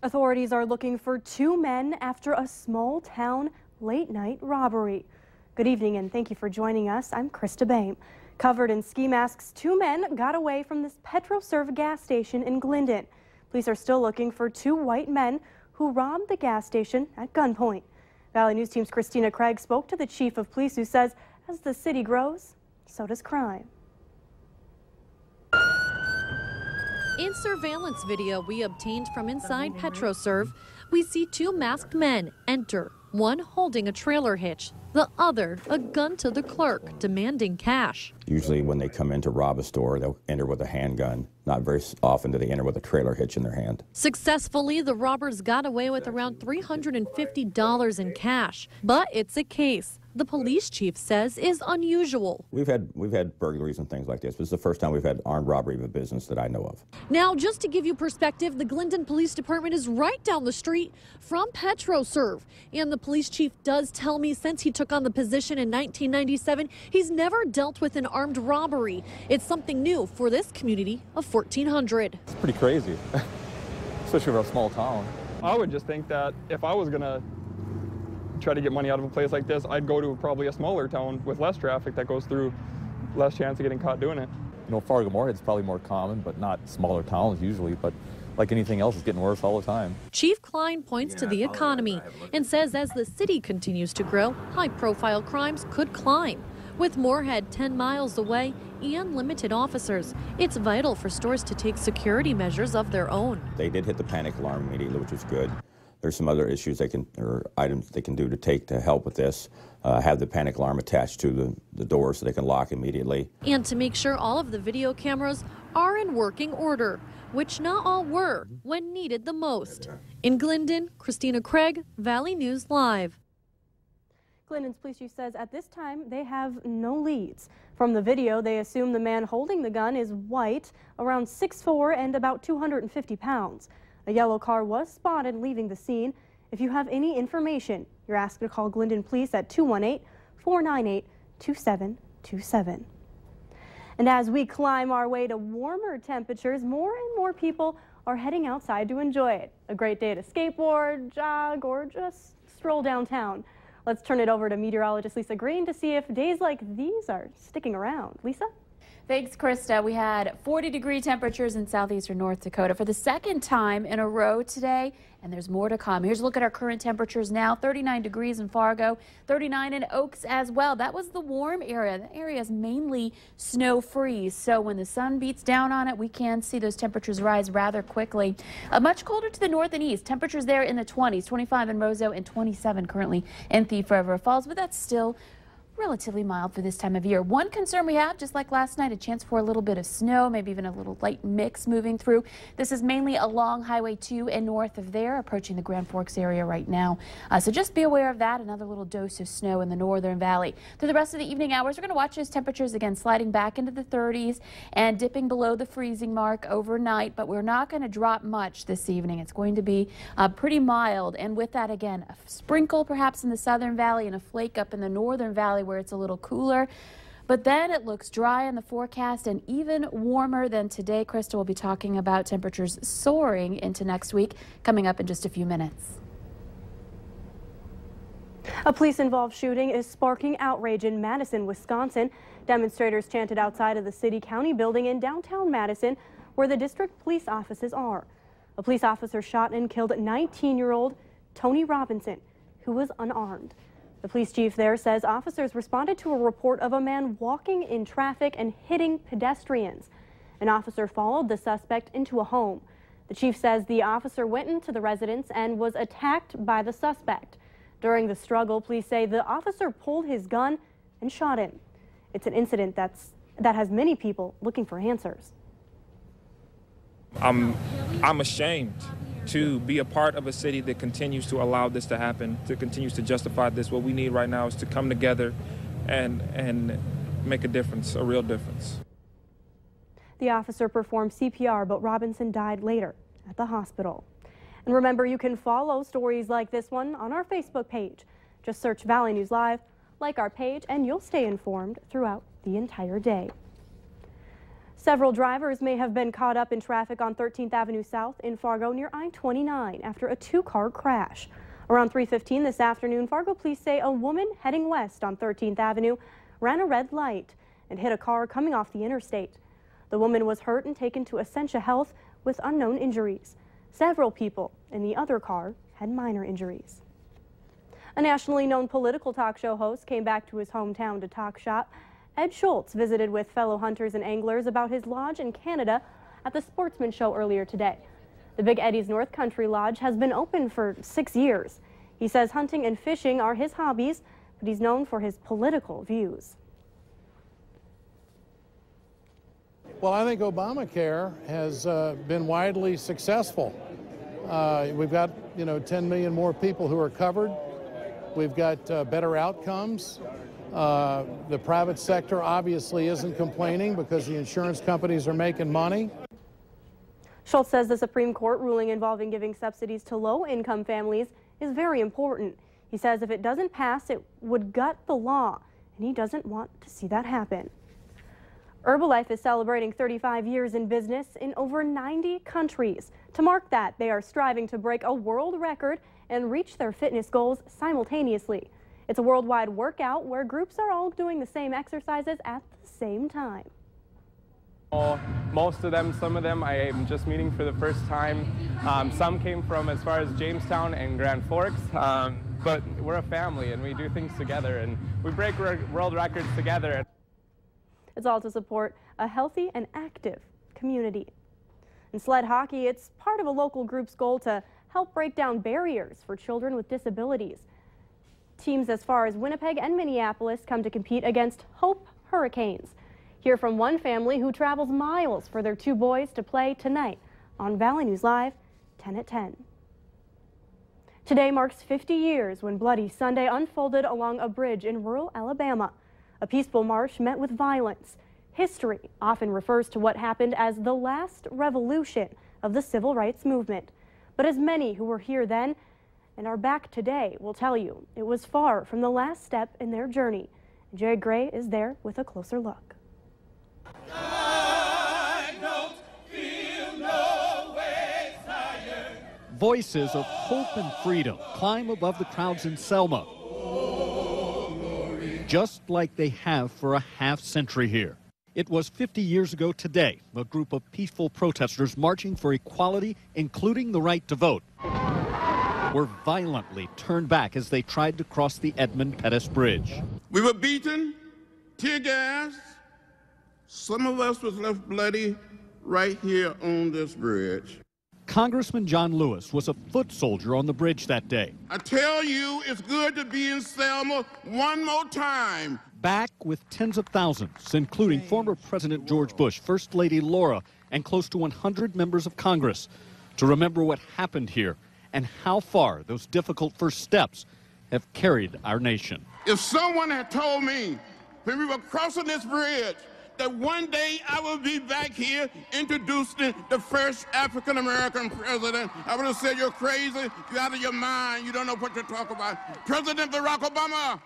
Authorities are looking for two men after a small town late night robbery. Good evening and thank you for joining us. I'm Krista Bain. Covered in ski masks, two men got away from this PetroServe gas station in Glendon. Police are still looking for two white men who robbed the gas station at gunpoint. Valley News Team's Christina Craig spoke to the chief of police, who says as the city grows, so does crime. In surveillance video we obtained from inside PetroServe, we see two masked men enter, one holding a trailer hitch, the other a gun to the clerk, demanding cash. Usually when they come in to rob a store, they'll enter with a handgun. Not very often do they enter with a trailer hitch in their hand. Successfully, the robbers got away with around $350 in cash. But it's a case the police chief says is unusual. We've had burglaries and things like this. This is the first time we've had armed robbery of a business that I know of. Now, just to give you perspective, the Glendon Police Department is right down the street from PetroServe. And the police chief does tell me since he took on the position in 1997, he's never dealt with an armed robbery. It's something new for this community of 1,400. It's pretty crazy, especially for a small town. I would just think that if I was gonna try to get money out of a place like this, I'd go to probably a smaller town with less traffic that goes through, less chance of getting caught doing it. You know, Fargo-Moorhead's probably more common, but not smaller towns usually, but like anything else, it's getting worse all the time. Chief Klein points to the economy and says as the city continues to grow, high-profile crimes could climb. With Moorhead 10 miles away and limited officers, it's vital for stores to take security measures of their own. They did hit the panic alarm immediately, which is good. There's some other issues or items they can do to help with this. Have the panic alarm attached to the door so they can lock immediately. And to make sure all of the video cameras are in working order, which not all were when needed the most. In Glendon, Christina Craig, Valley News Live. Glendon's police chief says at this time they have no leads. From the video, they assume the man holding the gun is white, around 6'4" and about 250 pounds. A yellow car was spotted leaving the scene. If you have any information, you're asked to call Glendon Police at 218-498-2727. And as we climb our way to warmer temperatures, more and more people are heading outside to enjoy it. A great day to skateboard, jog, or just stroll downtown. Let's turn it over to meteorologist Lisa Green to see if days like these are sticking around. Lisa? Thanks, Krista. We had 40-degree temperatures in southeastern North Dakota for the second time in a row today, and there's more to come. Here's a look at our current temperatures now. 39 degrees in Fargo, 39 in Oaks as well. That was the warm area. The area is mainly snow-free, so when the sun beats down on it, we can see those temperatures rise rather quickly. Much colder to the north and east. Temperatures there in the 20s, 25 in Roseau and 27 currently in Thief River Falls, but that's still relatively mild for this time of year. One concern we have, just like last night, a chance for a little bit of snow, maybe even a little light mix moving through. This is mainly along Highway 2 and north of there, approaching the Grand Forks area right now. So just be aware of that. Another little dose of snow in the northern valley. Through the rest of the evening hours, we're going to watch those temperatures again sliding back into the 30s and dipping below the freezing mark overnight, but we're not going to drop much this evening. It's going to be pretty mild, and with that, again, a sprinkle perhaps in the southern valley and a flake up in the northern valley where it's a little cooler. But then it looks dry in the forecast and even warmer than today. Krista will be talking about temperatures soaring into next week coming up in just a few minutes. A police-involved shooting is sparking outrage in Madison, Wisconsin. Demonstrators chanted outside of the city-county building in downtown Madison, where the district police offices are. A police officer shot and killed 19-year-old Tony Robinson, who was unarmed. The police chief there says officers responded to a report of a man walking in traffic and hitting pedestrians. An officer followed the suspect into a home. The chief says the officer went into the residence and was attacked by the suspect. During the struggle, police say the officer pulled his gun and shot him. It's an incident that has many people looking for answers. I'm ashamed to be a part of a city that continues to allow this to happen, that continues to justify this. What we need right now is to come together and make a difference, a real difference. The officer performed CPR, but Robinson died later at the hospital. And remember, you can follow stories like this one on our Facebook page. Just search Valley News Live, like our page, and you'll stay informed throughout the entire day. Several drivers may have been caught up in traffic on 13th Avenue South in Fargo near I-29 after a two-car crash. Around 3:15 this afternoon, Fargo police say a woman heading west on 13th Avenue ran a red light and hit a car coming off the interstate. The woman was hurt and taken to Essentia Health with unknown injuries. Several people in the other car had minor injuries. A nationally known political talk show host came back to his hometown to talk shop. Ed Schultz visited with fellow hunters and anglers about his lodge in Canada at the Sportsman Show earlier today. The Big Eddie's North Country Lodge has been open for 6 years. He says hunting and fishing are his hobbies, but he's known for his political views. Well, I think Obamacare has been widely successful. We've got, 10 million more people who are covered. We've got better outcomes. The private sector obviously isn't complaining because the insurance companies are making money. Schultz says the Supreme Court ruling involving giving subsidies to low-income families is very important. He says if it doesn't pass, it would gut the law, and he doesn't want to see that happen. Herbalife is celebrating 35 years in business in over 90 countries. To mark that, they are striving to break a world record and reach their fitness goals simultaneously. It's a worldwide workout where groups are all doing the same exercises at the same time. Most of them, some of them I am just meeting for the first time. Some came from as far as Jamestown and Grand Forks, but we're a family and we do things together and we break world records together. It's all to support a healthy and active community. In sled hockey, it's part of a local group's goal to help break down barriers for children with disabilities. Teams as far as Winnipeg and Minneapolis come to compete against Hope Hurricanes. Hear from one family who travels miles for their two boys to play tonight on Valley News Live, 10 at 10. Today marks 50 years when Bloody Sunday unfolded along a bridge in rural Alabama. A peaceful march met with violence. History often refers to what happened as the last revolution of the civil rights movement. But as many who were here then and are back today will tell you, it was far from the last step in their journey. Jay Gray is there with a closer look. I don't feel no way tired. Voices of hope and freedom climb above the crowds in Selma, just like they have for a half-century here. It was 50 years ago today, a group of peaceful protesters marching for equality, including the right to vote, were violently turned back as they tried to cross the Edmund Pettus Bridge. We were beaten, tear gas. Some of us was left bloody right here on this bridge. Congressman John Lewis was a foot soldier on the bridge that day. I tell you, it's good to be in Selma one more time. Back with tens of thousands, including former President George Bush, First Lady Laura, and close to 100 members of Congress, to remember what happened here and how far those difficult first steps have carried our nation. If someone had told me when we were crossing this bridge that one day I will be back here introducing the first African-American president, I would have said, you're crazy, you're out of your mind, you don't know what to talk about. President Barack Obama.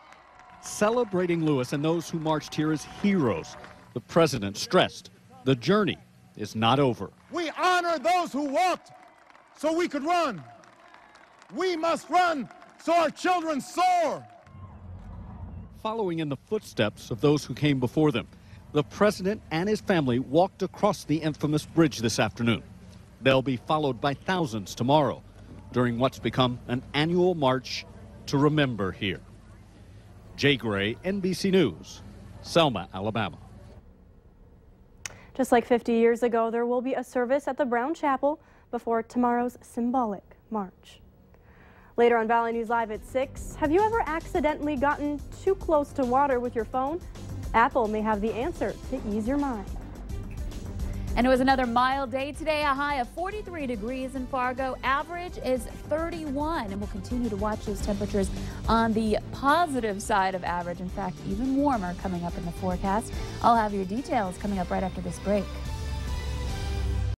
Celebrating Lewis and those who marched here as heroes, the president stressed the journey is not over. We honor those who walked so we could run. We must run so our children soar. Following in the footsteps of those who came before them, the president and his family walked across the infamous bridge this afternoon. They'll be followed by thousands tomorrow during what's become an annual march to remember here. Jay Gray, NBC News, Selma, Alabama. Just like 50 years ago, there will be a service at the Brown Chapel before tomorrow's symbolic march. Later on Valley News Live at 6, have you ever accidentally gotten too close to water with your phone? Apple may have the answer to ease your mind. And it was another mild day today, a high of 43 degrees in Fargo. Average is 31, and we'll continue to watch those temperatures on the positive side of average. In fact, even warmer coming up in the forecast. I'll have your details coming up right after this break.